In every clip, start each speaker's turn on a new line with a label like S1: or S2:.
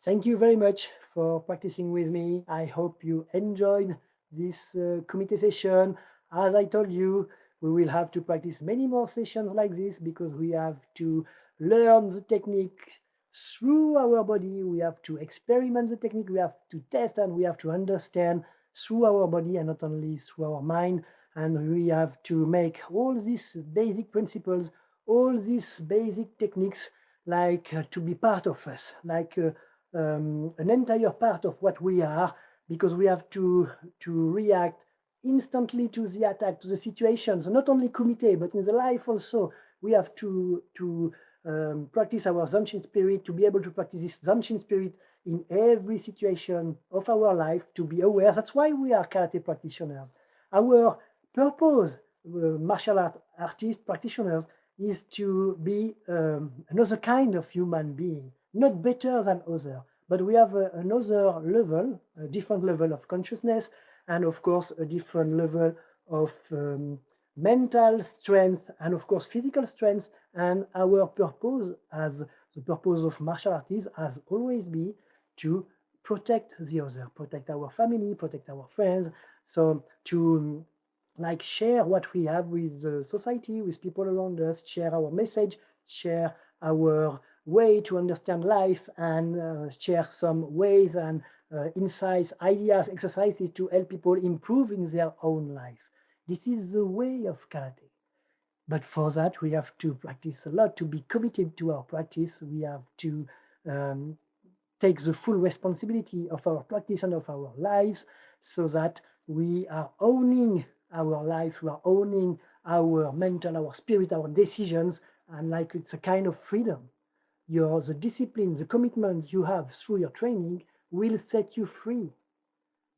S1: Thank you very much for practicing with me. I hope you enjoyed this committee session. As I told you, we will have to practice many more sessions like this because we have to learn the technique through our body. We have to experiment the technique. We have to test and we have to understand through our body and not only through our mind. And we have to make all these basic principles, all these basic techniques to be part of us, an entire part of what we are, because we have to react instantly to the attack, to the situations, not only kumite, but in the life also. We have to practice our Zanshin spirit, to be able to practice this Zanshin spirit in every situation of our life, to be aware. That's why we are karate practitioners. Our purpose, martial artists, practitioners, is to be another kind of human being, not better than other, but we have another level, a different level of consciousness, and of course a different level of mental strength, and of course physical strength. And our purpose, as the purpose of martial artists, has always been to protect the other, protect our family, protect our friends. So to share what we have with society, with people around us, share our message, share our way to understand life, and share some ways and insights, ideas, exercises to help people improve in their own life. This is the way of karate. But for that, we have to practice a lot. To be committed to our practice, we have to take the full responsibility of our practice and of our lives, so that we are owning our life, we are owning our mental, our spirit, our decisions, and it's a kind of freedom. The discipline, the commitment you have through your training will set you free,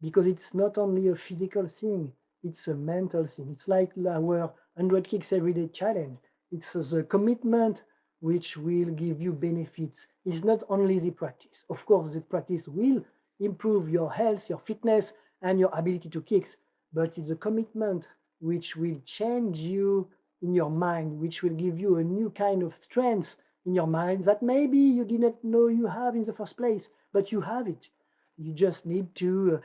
S1: because it's not only a physical thing, it's a mental thing. It's like our 100 kicks everyday challenge. It's the commitment which will give you benefits. It's not only the practice. Of course, the practice will improve your health, your fitness, and your ability to kick, but it's a commitment which will change you in your mind, which will give you a new kind of strength in your mind that maybe you didn't know you have in the first place, but you have it. You just need to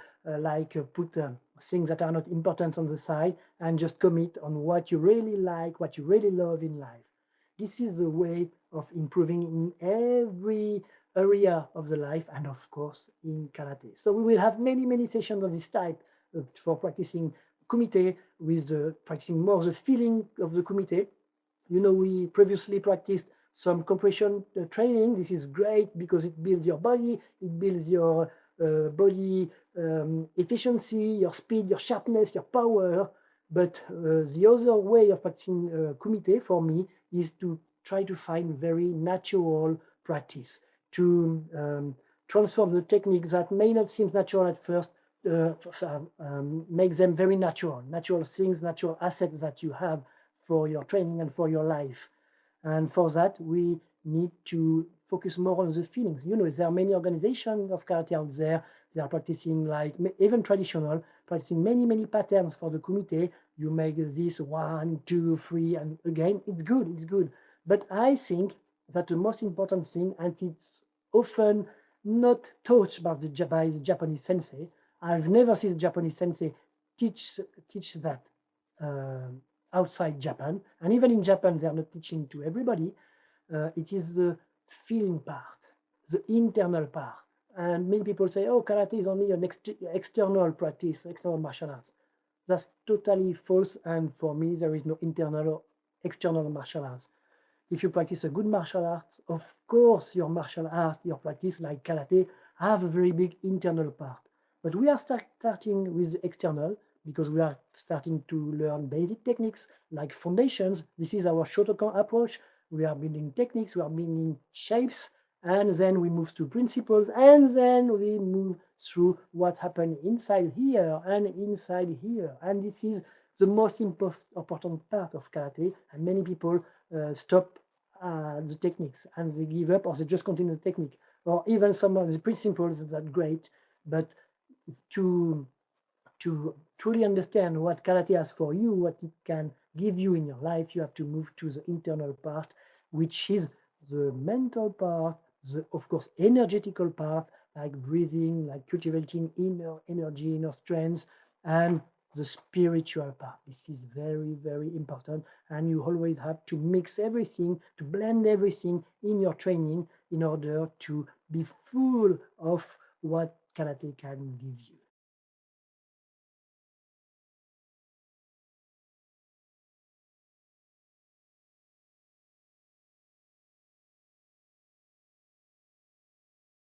S1: put things that are not important on the side and just commit on what you really like, what you really love in life. This is the way of improving in every area of the life, and of course in karate. So we will have many sessions of this type for practicing kumite, with practicing more the feeling of the kumite. We previously practiced some compression training. This is great because it builds your body, it builds your body efficiency, your speed, your sharpness, your power. But the other way of practicing kumite for me is to try to find very natural practice, to transform the techniques that may not seem natural at first, make them very natural things, natural assets that you have for your training and for your life. And for that, we need to focus more on the feelings. There are many organizations of karate out there. They are practicing even traditional, practicing many patterns for the kumite. You make this 1, 2, 3, and again, it's good. But I think that the most important thing, and it's often not taught by the Japanese sensei. I've never seen the Japanese sensei teach that outside Japan, and even in Japan, they are not teaching to everybody. It is the feeling part, the internal part. And many people say, oh, karate is only an external practice, external martial arts. That's totally false, and for me, there is no internal or external martial arts. If you practice a good martial arts, of course, your martial art, your practice like karate, have a very big internal part. But we are starting with the external, because we are starting to learn basic techniques like foundations. This is our Shotokan approach. We are building techniques, we are building shapes, and then we move to principles, and then we move through what happened inside here and inside here. And this is the most important part of karate, and many people stop the techniques and they give up, or they just continue the technique, or even some of the principles that are great. But to truly understand what karate has for you, what it can give you in your life, you have to move to the internal part, which is the mental part, the, of course, energetical part, like breathing, like cultivating inner energy, inner strength, and the spiritual part. This is very, very important. And you always have to mix everything, to blend everything in your training in order to be full of what karate can give you.